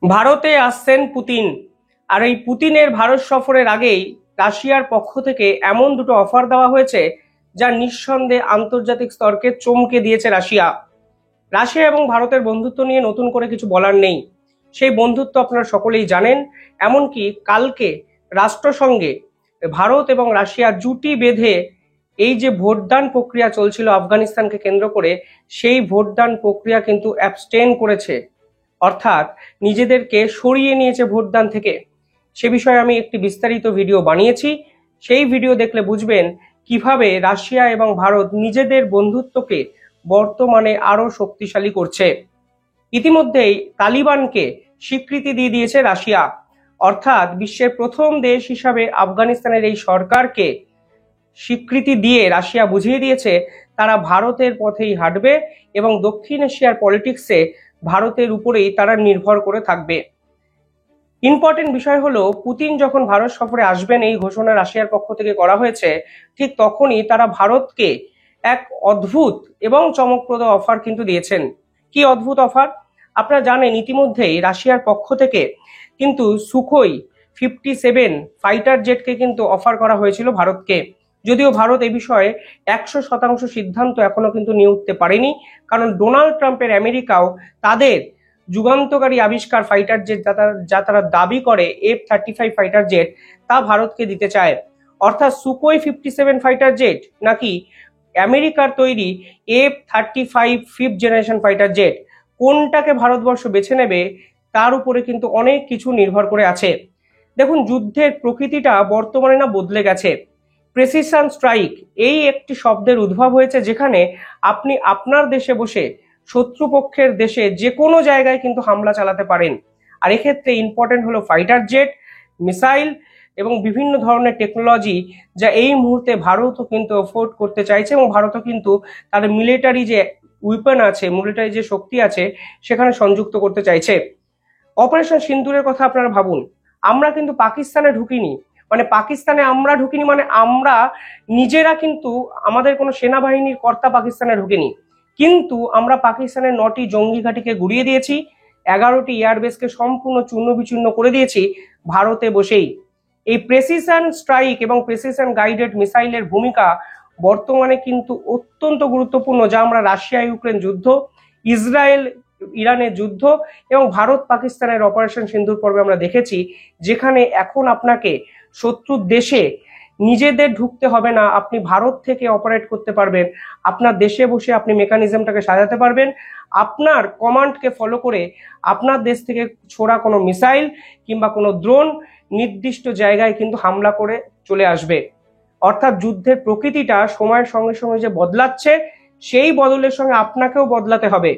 ভারতে আসছেন পুতিন। আর এই পুতিনের ভারত সফরের আগেই রাশিয়ার পক্ষ থেকে এমন দুটো অফার দেওয়া হয়েছে যা নিঃসন্দেহে আন্তর্জাতিক স্তরকে চমকে দিয়েছে রাশিয়া। রাশিয়া এবং ভারতের বন্ধুত্ব নিয়ে নতুন করে কিছু বলার নেই। সেই বন্ধুত্ব আপনারা সকলেই জানেন। এমনকি কালকে রাষ্ট্রসংঘে ভারত এবং রাশিয়া জুটি বেঁধে এই যে ভোটদান প্রক্রিয়া চলছিল আফগানিস্তানকে কেন্দ্র করে, সেই ভোটদান প্রক্রিয়া কিন্তু অ্যাবস্টেন করেছে, অর্থাৎ নিজেদেরকে সরিয়ে নিয়েছে ভোটদান থেকে। সে বিষয়ে আমি একটি বিস্তারিত ভিডিও বানিয়েছি। সেই ভিডিও দেখলে বুঝবেন কিভাবে রাশিয়া এবং ভারত নিজেদের বন্ধুত্বকে বর্তমানে আরো শক্তিশালী করছে। ইতিমধ্যেই তালিবানকে স্বীকৃতি দিয়ে দিয়েছে রাশিয়া, অর্থাৎ বিশ্বের প্রথম দেশ হিসাবে আফগানিস্তানের এই সরকারকে স্বীকৃতি দিয়ে রাশিয়া বুঝিয়ে দিয়েছে তারা ভারতের পথেই হাঁটবে এবং দক্ষিণ এশিয়ার পলিটিক্সে ভারতের উপরেই তারা নির্ভর করে থাকবে। ইম্পর্টেন্ট বিষয় হলো, পুতিন যখন ভারত সফরে আসবেন এই ঘোষণা রাশিয়ার পক্ষ থেকে করা হয়েছে, ঠিক তখনই তারা ভারতকে এক অদ্ভুত এবং চমকপ্রদ অফার কিন্তু দিয়েছেন। কি অদ্ভুত অফার? আপনারা জানেন ইতিমধ্যেই রাশিয়ার পক্ষ থেকে কিন্তু সুখোই 57 ফাইটার জেটকে কিন্তু অফার করা হয়েছিল ভারতকে। যদিও ভারত এ বিষয়ে 100% সিদ্ধান্ত এখনো কিন্তু নিয়ে উঠতে পারেনি, কারণ ডোনাল্ড ট্রাম্পের আমেরিকাও তাদের যুগান্তকারী আবিষ্কার ফাইটার জেট যা তারা দাবি করে F-35 ফাইটার জেট, তা ভারতকে দিতে চায়। অর্থাৎ সুকোই 57 ফাইটার জেট নাকি আমেরিকার তৈরি F-35 fifth generation fighter jet, কোনটাকে ভারতবর্ষ বেছে নেবে তার উপরে কিন্তু অনেক কিছু নির্ভর করে আছে। দেখুন, যুদ্ধের প্রকৃতিটা বর্তমানে না বদলে গেছে। প্রেসিশন স্ট্রাইক এই একটি শব্দের উদ্ভব হয়েছে, যেখানে আপনি আপনার দেশে বসে শত্রুপক্ষের দেশে যে কোনো জায়গায় কিন্তু হামলা চালাতে পারেন। আর এক্ষেত্রে ইম্পর্টেন্ট হলো ফাইটার জেট, মিসাইল এবং বিভিন্ন ধরনের টেকনোলজি, যা এই মুহূর্তে ভারতও কিন্তু এফোর্ড করতে চাইছে এবং ভারতও কিন্তু তাদের মিলিটারি যে উইপন আছে, মিলিটারি যে শক্তি আছে, সেখানে সংযুক্ত করতে চাইছে। অপারেশন সিন্দুরের কথা আপনারা ভাবুন, আমরা কিন্তু পাকিস্তানে ঢুকিনি। মানে পাকিস্তানে আমরা ঢুকিনি মানে আমরা নিজেরা কিন্তু আমাদের কোনো সেনাবাহিনীর কর্তা পাকিস্তানে ঢুকেনি, কিন্তু আমরা পাকিস্তানের 9টি জঙ্গি ঘাঁটিকে গুড়িয়ে দিয়েছি, 11টি এয়ারবেসকে সম্পূর্ণ চূর্ণ বিচূর্ণ করে দিয়েছি ভারতে বসেই। এই প্রেসিশন স্ট্রাইক এবং প্রেসিশন গাইডেড মিসাইলের ভূমিকা বর্তমানে কিন্তু অত্যন্ত গুরুত্বপূর্ণ, যা আমরা রাশিয়া ইউক্রেন যুদ্ধ, ইসরায়েল ইরানের যুদ্ধ এবং ভারত পাকিস্তানের অপারেশন সিন্দুর পর্বে আমরা দেখেছি, যেখানে এখন আপনাকে শত্রুর দেশে নিজেদের ঢুকতে হবে না, আপনি ভারত থেকে অপারেট করতে পারবেন। আপনার দেশে বসে আপনি মেকানিজমটাকে সাজাতে পারবেন, আপনার কমান্ডকে ফলো করে আপনার দেশ থেকে ছোড়া কোনো মিসাইল কিংবা কোনো ড্রোন নির্দিষ্ট জায়গায় কিন্তু হামলা করে চলে আসবে। অর্থাৎ যুদ্ধের প্রকৃতিটা সময়ের সঙ্গে সঙ্গে যে বদলাচ্ছে, সেই বদলের সঙ্গে আপনাকেও বদলাতে হবে।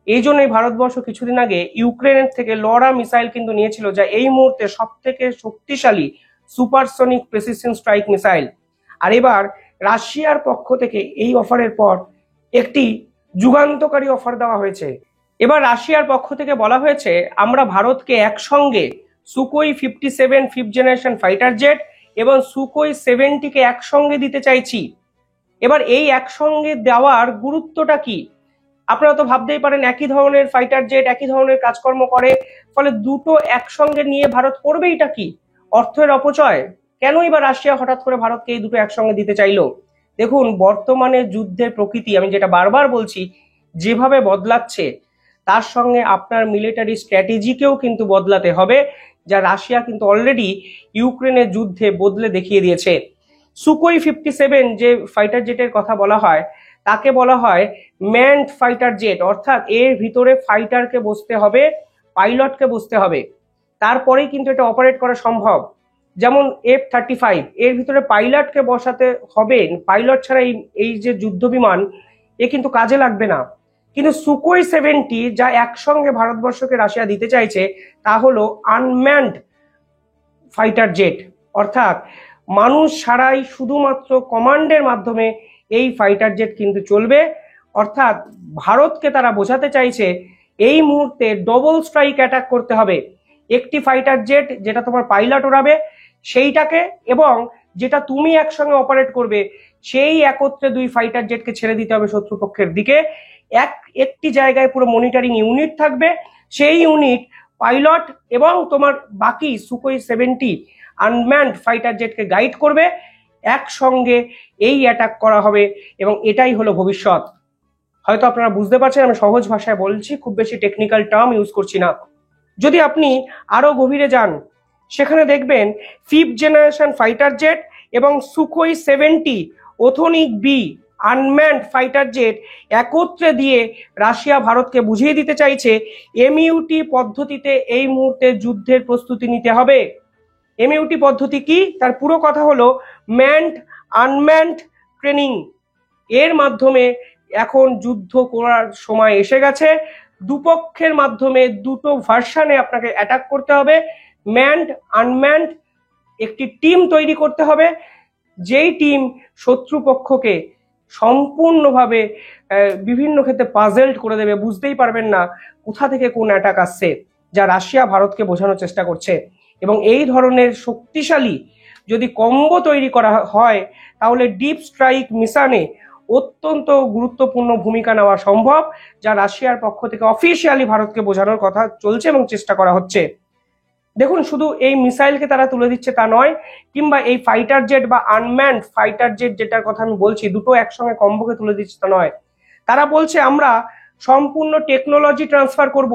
এই জন্যই ভারতবর্ষ কিছুদিন আগে ইউক্রেনের থেকে লড়া মিসাইল কিন্তু নিয়েছিল, যা এই মুহূর্তে সব থেকে শক্তিশালী সুপারসনিক প্রেসিশন স্ট্রাইক মিসাইল। আর এবার রাশিয়ার পক্ষ থেকে এই অফারের পর একটি যুগান্তকারী অফার দেওয়া হয়েছে। এবার রাশিয়ার পক্ষ থেকে বলা হয়েছে, আমরা ভারতকে একসঙ্গে সুকোই 57 ফিফথ জেনারেশন ফাইটার জেট এবং সুকোই 70কে একসঙ্গে দিতে চাইছি। এবার এই একসঙ্গে দেওয়ার গুরুত্বটা কি? আপনারা তো ভাবতেই পারেন, একই ধরনের ফাইটার জেট একই ধরনের কাজকর্ম করে, ফলে দুটো একসঙ্গে নিয়ে ভারত করবেইটা কি? অর্থের অপচয়। কেনই বা রাশিয়া হঠাৎ করে ভারতকে এই দুটো একসঙ্গে দিতে চাইলো? দেখুন, বর্তমানে যুদ্ধের প্রকৃতি, আমি যেটা বারবার বলছি, যেভাবে বদলাচ্ছে, তার সঙ্গে আপনার মিলিটারি স্ট্র্যাটেজিকেও কিন্তু বদলাতে হবে, যা রাশিয়া কিন্তু অলরেডি ইউক্রেনের যুদ্ধে বদলে দেখিয়ে দিয়েছে। সুকোই 57 যে ফাইটার জেটের কথা বলা হয়, তাকে বলা হয় ম্যানড ফাইটার জেট, অর্থাৎ এর ভিতরে ফাইটারকে বসতে হবে, পাইলটকে বসতে হবে, তারপরেই কিন্তু এটা অপারেট করা সম্ভব। যেমন F-35, এর ভিতরে পাইলটকে বসাতে হবে, পাইলট ছাড়া এই যে যুদ্ধ বিমান, এ কিন্তু কাজে লাগবে না। কিন্তু সুকোই 70 যা একসঙ্গে ভারতবর্ষকে রাশিয়া দিতে চাইছে, তা হলো আনম্যান্ড ফাইটার জেট, অর্থাৎ মানুষ ছাড়াই শুধুমাত্র কমান্ডের মাধ্যমে এই ফাইটার জেট কিন্তু চলবে। অর্থাৎ ভারতকে তারা বোঝাতে চাইছে এই মুহূর্তে ডবল স্ট্রাইক অ্যাটাক করতে হবে। একটি ফাইটার জেট যেটা তোমার পাইলট ওড়াবে সেইটাকে, এবং যেটা তুমি একসঙ্গে অপারেট করবে সেই একত্রে দুই ফাইটার জেটকে ছেড়ে দিতে হবে শত্রুপক্ষের দিকে। একটি জায়গায় পুরো মনিটরিং ইউনিট থাকবে, সেই ইউনিট পাইলট এবং তোমার বাকি সুকোই 70 আনম্যান্ড ফাইটার জেটকে গাইড করবে, একসঙ্গে এই অ্যাটাক করা হবে এবং এটাই হলো ভবিষ্যৎ। হয়তো আপনারা বুঝতে পারছেন, আমি সহজ ভাষায় বলছি, খুব বেশি টেকনিক্যাল টার্ম ইউজ করছি না। যদি আপনি আরো গভীরে যান, সেখানে দেখবেন 5th জেনারেশন ফাইটার জেট এবং Sukhoi 70 Okhotnik B unmanned fighter jet একত্রে দিয়ে রাশিয়া ভারতকে বুঝিয়ে দিতে চাইছে এমইউটি পদ্ধতিতে এই মুহূর্তে যুদ্ধের প্রস্তুতি নিতে হবে। এমইউটি পদ্ধতি কি? তার পুরো কথা হলো ম্যান্ড আনম্যান্ড ট্রেনিং। এর মাধ্যমে এখন যুদ্ধ করার সময় এসে গেছে। দুপক্ষের মাধ্যমে দুটো ভার্সানে আপনাকে অ্যাটাক করতে হবে। ম্যান্ড আনম্যান্ড একটি টিম তৈরি করতে হবে, যেই টিম শত্রুপক্ষকে সম্পূর্ণভাবে বিভিন্ন ক্ষেত্রে পাজেলড করে দেবে, বুঝতেই পারবেন না কোথা থেকে কোন অ্যাটাক আসছে, যা রাশিয়া ভারতকে বোঝানোর চেষ্টা করছে। এবং এই ধরনের শক্তিশালী যদি কম্বো তৈরি করা হয়, তাহলে ডিপ স্ট্রাইক মিশনে অত্যন্ত গুরুত্বপূর্ণ ভূমিকা নেওয়া সম্ভব, যা রাশিয়ার পক্ষ থেকে অফিসিয়ালি ভারতকে বোঝানোর কথা চলছে এবং চেষ্টা করা হচ্ছে। দেখুন, শুধু এই মিসাইলকে তারা তুলে দিচ্ছে তা নয়, কিংবা এই ফাইটার জেট বা আনম্যান্ড ফাইটার জেট যেটার কথা আমি বলছি, দুটো একসঙ্গে কম্বোকে তুলে দিচ্ছে তা নয়। তারা বলছে আমরা সম্পূর্ণ টেকনোলজি ট্রান্সফার করব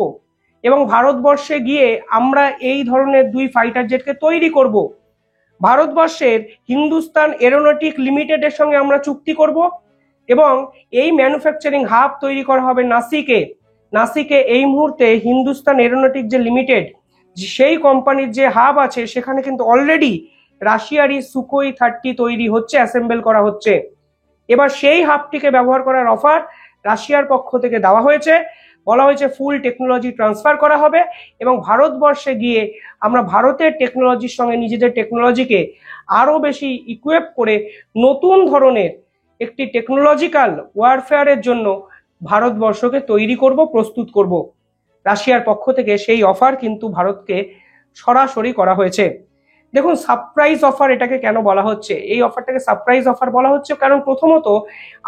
এবং ভারতবর্ষে গিয়ে আমরা এই ধরনের 2 ফাইটার জেটকে তৈরি করব। ভারতবর্ষের হিন্দুস্তান এরোনটিক লিমিটেডের সঙ্গে আমরা চুক্তি করব এবং এই ম্যানুফ্যাকচারিং হাব তৈরি করা হবে নাসিকে। এই মুহূর্তে হিন্দুস্তান এরোনটিক যে লিমিটেড, সেই কোম্পানির যে হাব আছে, সেখানে কিন্তু অলরেডি রাশিয়ারই সুকোই 30 তৈরি হচ্ছে, অ্যাসেম্বল করা হচ্ছে। এবার সেই হাবটিকে ব্যবহার করার অফার রাশিয়ার পক্ষ থেকে দেওয়া হয়েছে। বলা হয়েছে ফুল টেকনোলজি ট্রান্সফার করা হবে এবং ভারতবর্ষে গিয়ে আমরা ভারতের টেকনোলজির সঙ্গে নিজেদের টেকনোলজিকে আরো বেশি ইকুইপ করে নতুন ধরনের একটি টেকনোলজিক্যাল ওয়ারফেয়ারের জন্য ভারতবর্ষকে তৈরি করব, প্রস্তুত করব। রাশিয়ার পক্ষ থেকে সেই অফার কিন্তু ভারতকে সরাসরি করা হয়েছে। দেখুন, সারপ্রাইজ অফার এটাকে কেন বলা হচ্ছে? এই অফারটাকে সারপ্রাইজ অফার বলা হচ্ছে কারণ প্রথমত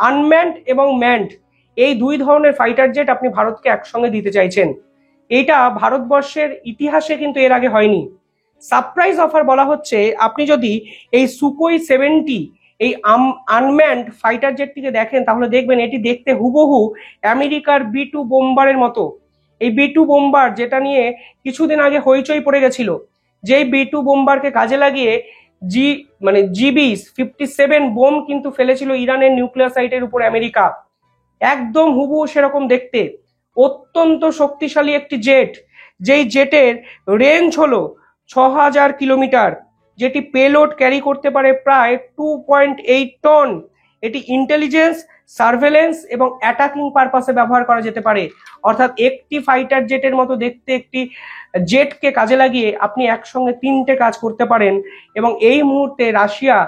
আনম্যান্ড এবং ম্যান্ড এই 2 ধরনের ফাইটার জেট আপনি ভারতকে একসঙ্গে দিতে চাইছেন। এইটা ভারতবর্ষের ইতিহাসে কিন্তু এর আগে হয়নি। সারপ্রাইজ অফার বলা হচ্ছে, আপনি যদি এই সুকোই 70 এই আনম্যান্ড ফাইটার জেটটিকে দেখেন, তাহলে দেখবেন এটি দেখতে হুবহু আমেরিকার B2 বোম্বারের মতো। এই B2 বোম্বার যেটা নিয়ে কিছুদিন আগে হইচই পড়ে গেছিল, যেই B2 বোম্বারকে কাজে লাগিয়ে GB-57 বোম কিন্তু ফেলেছিল ইরানের নিউক্লিয়ার সাইটের উপর আমেরিকা। একদম হুবহু সেরকম দেখতে, অত্যন্ত শক্তিশালী একটি জেট, যেই জেটের রেঞ্জ হলো 6000 কিলোমিটার, যেটি পেলোড ক্যারি করতে পারে প্রায় 2.8 টন। এটি ইন্টেলিজেন্স, সার্ভেলেন্স এবং অ্যাটাকিং পারপাসে ব্যবহার করা যেতে পারে। অর্থাৎ একটি ফাইটার জেটের মতো দেখতে একটি জেটকে কাজে লাগিয়ে আপনি একসঙ্গে 3টে কাজ করতে পারেন। এবং এই মুহূর্তে রাশিয়া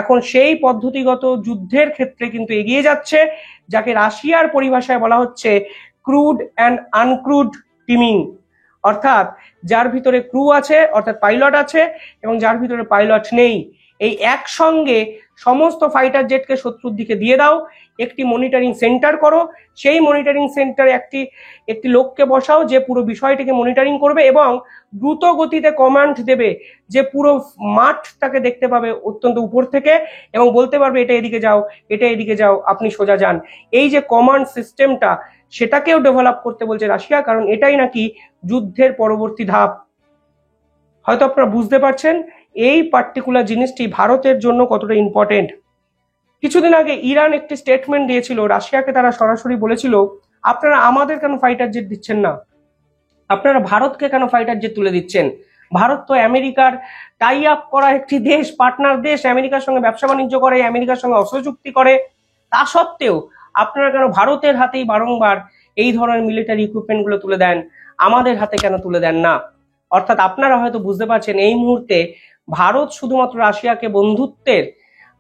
এখন সেই পদ্ধতিগত যুদ্ধের ক্ষেত্রে কিন্তু এগিয়ে যাচ্ছে, যাকে রাশিয়ার পরিভাষায় বলা হচ্ছে ক্রুড অ্যান্ড আনক্রুড টিমিং। অর্থাৎ যার ভিতরে ক্রু আছে, অর্থাৎ পাইলট আছে, এবং যার ভিতরে পাইলট নেই, এই একসঙ্গে সমস্ত ফাইটার জেটকে শত্রুর দিকে দিয়ে দাও, একটি মনিটরিং সেন্টার করো, সেই মনিটরিং সেন্টারে একটি লোককে বসাও যে পুরো বিষয়টিকে মনিটরিং করবে এবং দ্রুত গতিতে কমান্ড দেবে, যে পুরো মাঠটাকে দেখতে পাবে অত্যন্ত উপর থেকে এবং বলতে পারবে এটা এদিকে যাও, এটা এদিকে যাও, আপনি সোজা যান। এই যে কমান্ড সিস্টেমটা, সেটাকেও ডেভেলপ করতে বলছে রাশিয়া, কারণ এটাই নাকি যুদ্ধের পরবর্তী ধাপ। হয়তো আপনারা বুঝতে পারছেন এই পার্টিকুলার জিনিসটি ভারতের জন্য কতটা ইম্পর্টেন্ট। কিছুদিন আগে ইরান একটি স্টেটমেন্ট দিয়েছিল, রাশিয়াকে তারা সরাসরি বলেছিল আপনারা আমাদের কেন ফাইটার জেট দিচ্ছেন না, আপনারা ভারতকে কেন ফাইটার জেট তুলে দিচ্ছেন? ভারত তো আমেরিকার টাই আপ করা একটি দেশ, পার্টনার দেশ, আমেরিকার সঙ্গে ব্যবসা বাণিজ্য করে, আমেরিকার সঙ্গে অস্ত্র চুক্তি করে। তা সত্ত্বেও আপনারা কেন ভারতের হাতেই বারংবার এই ধরনের মিলিটারি ইকুইপমেন্ট গুলো তুলে দেন, আমাদের হাতে কেন তুলে দেন না? অর্থাৎ আপনারা হয়তো বুঝতে পারছেন এই মুহূর্তে ভারত শুধুমাত্র রাশিয়াকে বন্ধুত্বের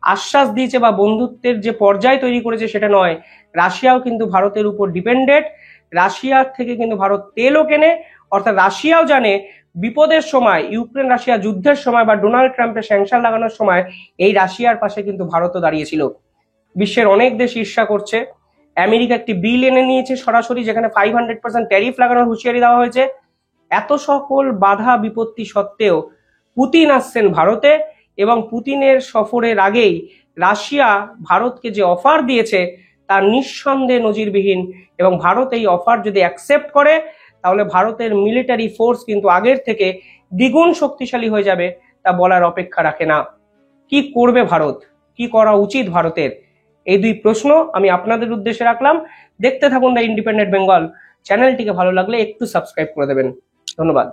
আশ্বাস দিয়েছে বা বন্ধুত্বের যে পর্যায় তৈরি করেছে সেটা নয়, রাশিয়াও কিন্তু ভারতের উপর ডিপেন্ডেন্ট। রাশিয়ার থেকে কিন্তু ভারত তেলও কেনে। অর্থাৎ রাশিয়াও জানে বিপদের সময়, ইউক্রেন রাশিয়া যুদ্ধের সময় বা ডোনাল্ড ট্রাম্পের স্যাংশন লাগানোর সময় এই রাশিয়ার পাশে কিন্তু ভারতও দাঁড়িয়েছিল। বিশ্বের অনেক দেশ ঈর্ষা করছে। আমেরিকা একটি বিল এনে নিয়েছে সরাসরি, যেখানে 500% ট্যারিফ লাগানোর হুঁশিয়ারি দেওয়া হয়েছে। এত সকল বাধা বিপত্তি সত্ত্বেও পুতিন আসছেন ভারতে, এবং পুতিনের সফরের আগেই রাশিয়া ভারতকে যে অফার দিয়েছে তা নিঃসন্দেহে নজিরবিহীন। এবং ভারত এই অফার যদি অ্যাকসেপ্ট করে তাহলে ভারতের মিলিটারি ফোর্স কিন্তু আগের থেকে দ্বিগুণ শক্তিশালী হয়ে যাবে, তা বলার অপেক্ষা রাখে না। কি করবে ভারত, কি করা উচিত ভারতের, এই দুই প্রশ্ন আমি আপনাদের উদ্দেশ্যে রাখলাম। দেখতে থাকুন দ্য ইন্ডিপেন্ডেন্ট বেঙ্গল। চ্যানেলটিকে ভালো লাগলে একটু সাবস্ক্রাইব করে দেবেন। ধন্যবাদ।